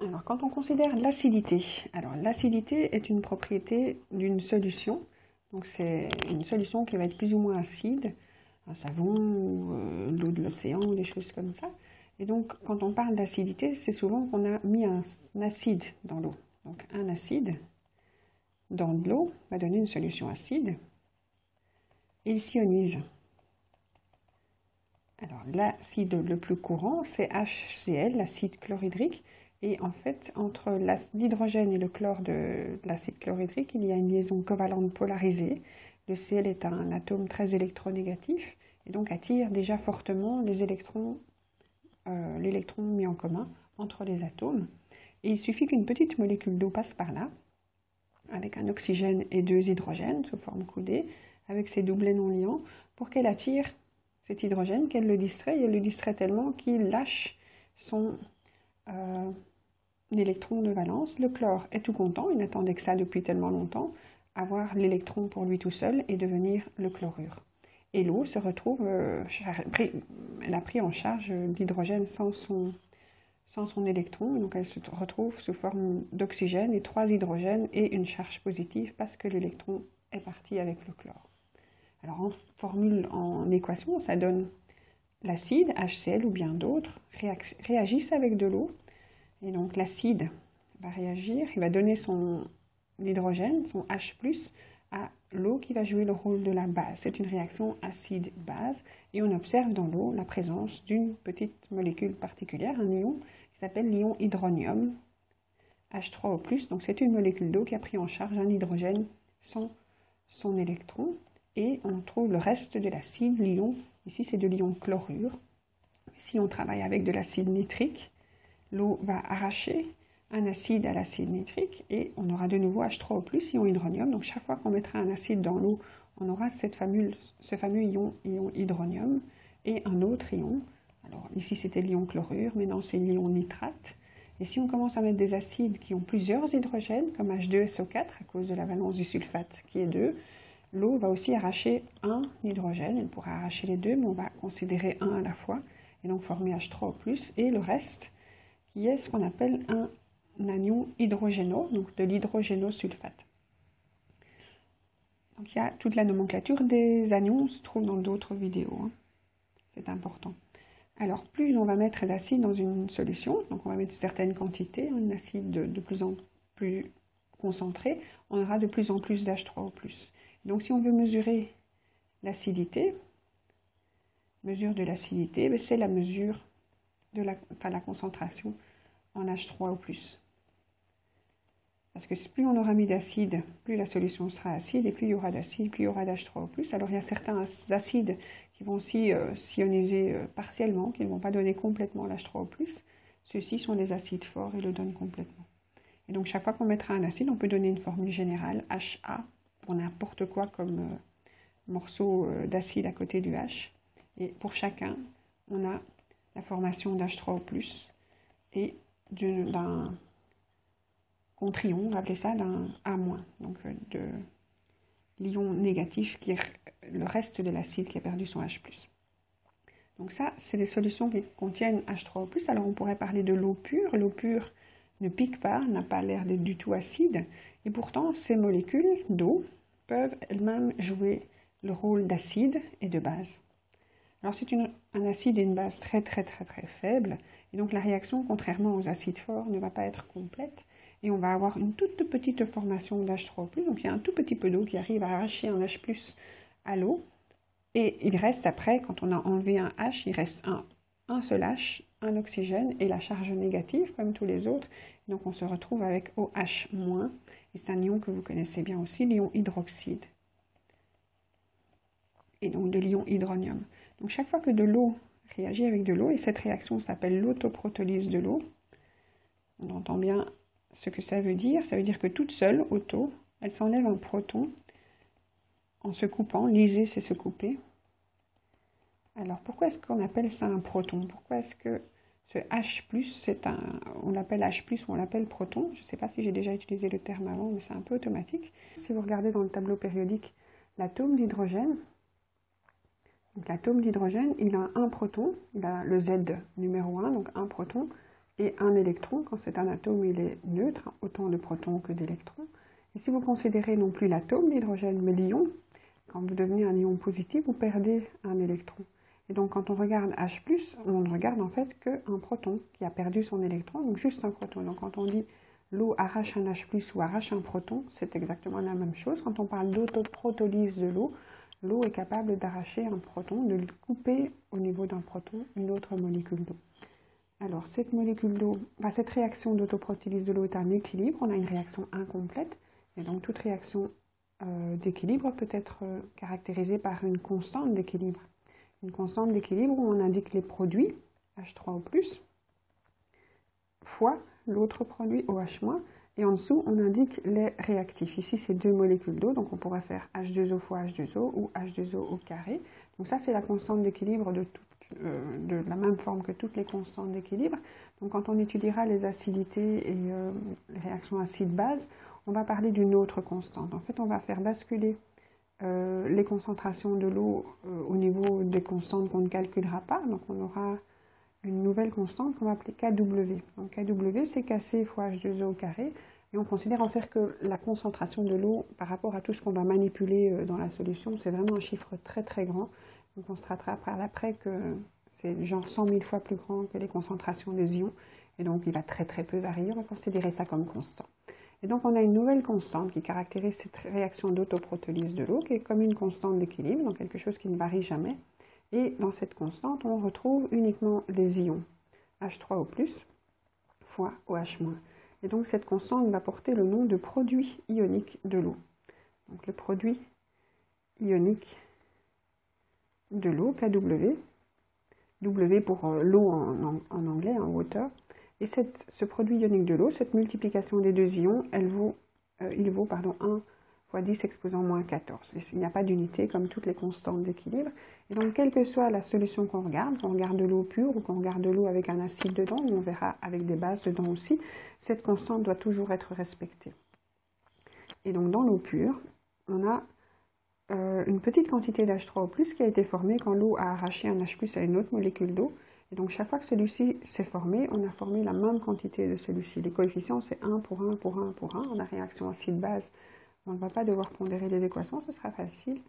Alors, quand on considère l'acidité, alors l'acidité est une propriété d'une solution. Donc, c'est une solution qui va être plus ou moins acide, un savon, ou l'eau de l'océan, ou des choses comme ça. Et donc, quand on parle d'acidité, c'est souvent qu'on a mis un acide dans l'eau. Donc, un acide dans de l'eau va donner une solution acide. Il s'ionise. Alors, l'acide le plus courant, c'est HCl, l'acide chlorhydrique. Et en fait, entre l'hydrogène et le chlore de l'acide chlorhydrique, il y a une liaison covalente polarisée. Le Cl est un atome très électronégatif et donc attire déjà fortement les électrons, l'électron mis en commun entre les atomes. Et il suffit qu'une petite molécule d'eau passe par là, avec un oxygène et deux hydrogènes sous forme coudée, avec ses doublets non liants, pour qu'elle attire cet hydrogène, qu'elle le distrait, et elle le distrait tellement qu'il lâche son l'électron de valence. Le chlore est tout content, il n'attendait que ça depuis tellement longtemps, avoir l'électron pour lui tout seul et devenir le chlorure. Et l'eau se retrouve, elle a pris en charge l'hydrogène sans son électron, donc elle se retrouve sous forme d'oxygène et 3 hydrogènes et une charge positive parce que l'électron est parti avec le chlore. Alors en formule, en équation, ça donne l'acide, HCl ou bien d'autres, réagissent avec de l'eau. Et donc l'acide va réagir, il va donner son hydrogène, son H+, à l'eau qui va jouer le rôle de la base. C'est une réaction acide-base et on observe dans l'eau la présence d'une petite molécule particulière, un ion qui s'appelle l'ion hydronium, H3O+. Donc c'est une molécule d'eau qui a pris en charge un hydrogène sans son électron. Et on trouve le reste de l'acide, l'ion, ici c'est de l'ion chlorure. Si on travaille avec de l'acide nitrique, l'eau va arracher un acide à l'acide nitrique et on aura de nouveau H3O+, ion hydronium. Donc chaque fois qu'on mettra un acide dans l'eau, on aura ce fameux ion hydronium et un autre ion. Alors ici c'était l'ion chlorure, maintenant c'est l'ion nitrate. Et si on commence à mettre des acides qui ont plusieurs hydrogènes, comme H2SO4 à cause de la valence du sulfate qui est 2, l'eau va aussi arracher un hydrogène. Elle pourra arracher les deux, mais on va considérer un à la fois et donc former H3O+, et le reste qui est ce qu'on appelle un anion hydrogéneux, donc de l'hydrogénosulfate. Donc il y a toute la nomenclature des anions, se trouve dans d'autres vidéos, hein. C'est important. Alors plus on va mettre d'acide dans une solution, donc on va mettre une certaine quantité, un acide de plus en plus concentré, on aura de plus en plus d'H3O+. Donc si on veut mesurer l'acidité, mesure de l'acidité, c'est la mesure de la concentration en H3O+. Parce que plus on aura mis d'acide, plus la solution sera acide, et plus il y aura d'acide, plus il y aura d'H3O+. Alors il y a certains acides qui vont aussi s'ioniser partiellement, qui ne vont pas donner complètement l'H3O+. Ceux-ci sont des acides forts et le donnent complètement. Et donc chaque fois qu'on mettra un acide, on peut donner une formule générale, HA, pour n'importe quoi comme morceau d'acide à côté du H. Et pour chacun, on a la formation d'H3O+, et d'un contre-ion, on va appeler ça d'un A-, donc de l'ion négatif qui est le reste de l'acide qui a perdu son H+. Donc ça, c'est des solutions qui contiennent H3O+. Alors on pourrait parler de l'eau pure. L'eau pure ne pique pas, n'a pas l'air d'être du tout acide, et pourtant ces molécules d'eau peuvent elles-mêmes jouer le rôle d'acide et de base. Alors c'est un acide et une base très faible, et donc la réaction, contrairement aux acides forts, ne va pas être complète, et on va avoir une toute petite formation d'H3O+, donc il y a un tout petit peu d'eau qui arrive à arracher un H+ à l'eau, et il reste après, quand on a enlevé un H, il reste un seul H, un oxygène et la charge négative, comme tous les autres, donc on se retrouve avec OH-, et c'est un ion que vous connaissez bien aussi, l'ion hydroxyde, et donc de l'ion hydronium. Donc chaque fois que de l'eau réagit avec de l'eau, et cette réaction s'appelle l'autoprotolyse de l'eau, on entend bien ce que ça veut dire que toute seule, auto, elle s'enlève un proton en se coupant, lyser c'est se couper. Alors pourquoi est-ce qu'on appelle ça un proton? Pourquoi est-ce que ce H+, on l'appelle H+, ou on l'appelle proton? Je ne sais pas si j'ai déjà utilisé le terme avant, mais c'est un peu automatique. Si vous regardez dans le tableau périodique l'atome d'hydrogène, donc l'atome d'hydrogène, il a un proton, il a le Z numéro 1, donc un proton, et un électron, quand c'est un atome, il est neutre, autant de protons que d'électrons. Et si vous considérez non plus l'atome, l'hydrogène, mais l'ion, quand vous devenez un ion positif, vous perdez un électron. Et donc quand on regarde H+, on ne regarde en fait qu'un proton qui a perdu son électron, donc juste un proton. Donc quand on dit l'eau arrache un H+, ou arrache un proton, c'est exactement la même chose. Quand on parle d'autoprotolyse de l'eau, l'eau est capable d'arracher un proton, de le couper au niveau d'un proton, une autre molécule d'eau. Alors cette molécule d'eau, cette réaction d'autoprotolyse de l'eau est un équilibre, on a une réaction incomplète, et donc toute réaction d'équilibre peut être caractérisée par une constante d'équilibre. Une constante d'équilibre où on indique les produits, H3O+, fois l'autre produit, OH-, et en dessous, on indique les réactifs. Ici, c'est deux molécules d'eau, donc on pourrait faire H2O fois H2O ou H2O au carré. Donc ça, c'est la constante d'équilibre de la même forme que toutes les constantes d'équilibre. Donc quand on étudiera les acidités et les réactions acide-base, on va parler d'une autre constante. En fait, on va faire basculer les concentrations de l'eau au niveau des constantes qu'on ne calculera pas. Donc on aura une nouvelle constante qu'on va appeler KW. Donc KW, c'est Kc fois H2O au carré. Et on considère en fait que la concentration de l'eau par rapport à tout ce qu'on va manipuler dans la solution, c'est vraiment un chiffre très très grand. Donc on se rattrapera après que c'est genre 100 000 fois plus grand que les concentrations des ions. Et donc il va très très peu varier, on va considérer ça comme constant. Et donc on a une nouvelle constante qui caractérise cette réaction d'autoprotolyse de l'eau, qui est comme une constante d'équilibre, donc quelque chose qui ne varie jamais. Et dans cette constante, on retrouve uniquement les ions H3O+, fois OH-. Et donc cette constante va porter le nom de produit ionique de l'eau. Donc le produit ionique de l'eau, KW, W pour l'eau en anglais, en water. Et ce produit ionique de l'eau, cette multiplication des deux ions, il vaut 1 fois 10 exposant moins 14. Il n'y a pas d'unité comme toutes les constantes d'équilibre. Et donc, quelle que soit la solution qu'on regarde de l'eau pure ou qu'on regarde de l'eau avec un acide dedans, ou on verra avec des bases dedans aussi, cette constante doit toujours être respectée. Et donc, dans l'eau pure, on a une petite quantité d'H3O+, qui a été formée quand l'eau a arraché un H+ à une autre molécule d'eau. Et donc, chaque fois que celui-ci s'est formé, on a formé la même quantité de celui-ci. Les coefficients, c'est 1 pour 1 pour 1 pour 1. On a réaction acide-base. On ne va pas devoir pondérer les équations, ce sera facile.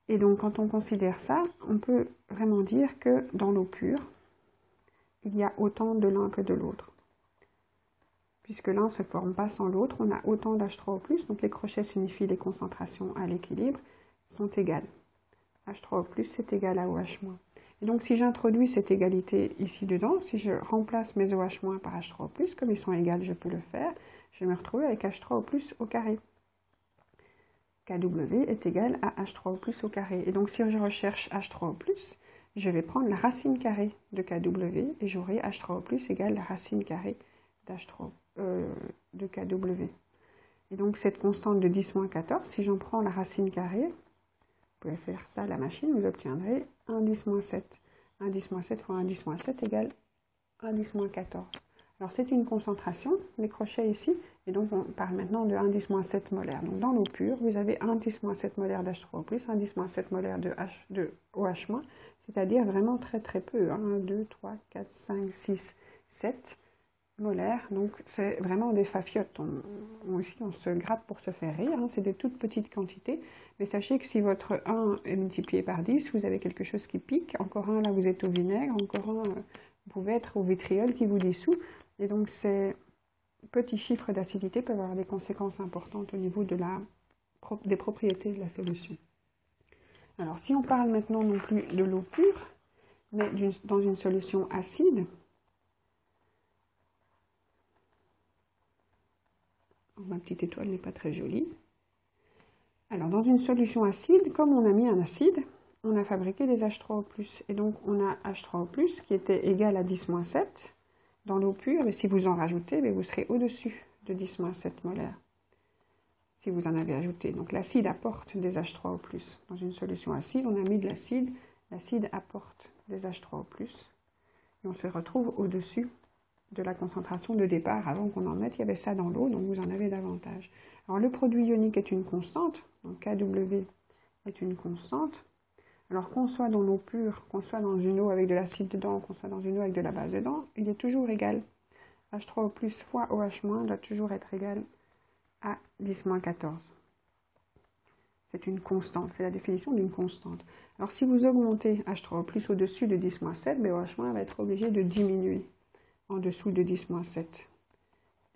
Et donc, quand on considère ça, on peut vraiment dire que dans l'eau pure, il y a autant de l'un que de l'autre. Puisque l'un ne se forme pas sans l'autre, on a autant d'H3O+, donc les crochets signifient les concentrations à l'équilibre, sont égales. H3O+, c'est égal à OH-. Et donc, si j'introduis cette égalité ici dedans, si je remplace mes OH- par H3O+, comme ils sont égales, je peux le faire, je vais me retrouver avec H3O+ au carré. KW est égal à H3O+ au carré. Et donc, si je recherche H3O+, je vais prendre la racine carrée de KW et j'aurai H3O+ égale la racine carrée de KW. Et donc, cette constante de 10-14, si j'en prends la racine carrée, vous pouvez faire ça à la machine, vous obtiendrez 1-10-7. 1-10-7 fois 1-10-7 égale 1-14. Alors, c'est une concentration, les crochets ici, et donc on parle maintenant de 1-7 molaire. Donc, dans l'eau pure, vous avez 1-7 molaire d'H3O+, 1-7 molaire de OH-, c'est-à-dire vraiment très très peu, 1, 2, 3, 4, 5, 6, 7 molaires. Donc, c'est vraiment des fafiottes. Ici, on se gratte pour se faire rire, c'est des toutes petites quantités, mais sachez que si votre 1 est multiplié par 10, vous avez quelque chose qui pique, encore un, là vous êtes au vinaigre, encore un, vous pouvez être au vitriol qui vous dissout. Et donc, ces petits chiffres d'acidité peuvent avoir des conséquences importantes au niveau des propriétés de la solution. Alors, si on parle maintenant non plus de l'eau pure, mais dans une solution acide, ma petite étoile n'est pas très jolie. Alors, dans une solution acide, comme on a mis un acide, on a fabriqué des H3O+. Et donc, on a H3O+, qui était égal à 10-7 dans l'eau pure. Et si vous en rajoutez, vous serez au-dessus de 10-7 molaires. Si vous en avez ajouté. Donc, l'acide apporte des H3O+. Dans une solution acide, on a mis de l'acide. L'acide apporte des H3O+. Et on se retrouve au-dessus de la concentration de départ. Avant qu'on en mette, il y avait ça dans l'eau, donc vous en avez davantage. Alors, le produit ionique est une constante. Donc, KW est une constante. Alors qu'on soit dans l'eau pure, qu'on soit dans une eau avec de l'acide dedans, qu'on soit dans une eau avec de la base dedans, il est toujours égal. H3O plus fois OH- doit toujours être égal à 10-14. C'est une constante, c'est la définition d'une constante. Alors si vous augmentez H3O plus au-dessus de 10-7, ben OH- va être obligé de diminuer en dessous de 10-7.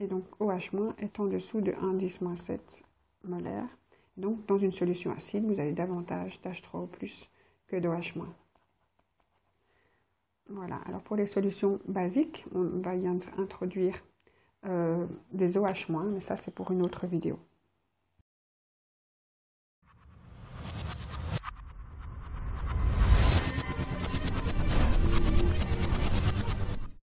Et donc OH- est en dessous de 1,10-7 molaire. Donc dans une solution acide, vous avez davantage d'H3O plus que d'OH-. Voilà, alors pour les solutions basiques, on va y introduire des OH-, mais ça c'est pour une autre vidéo.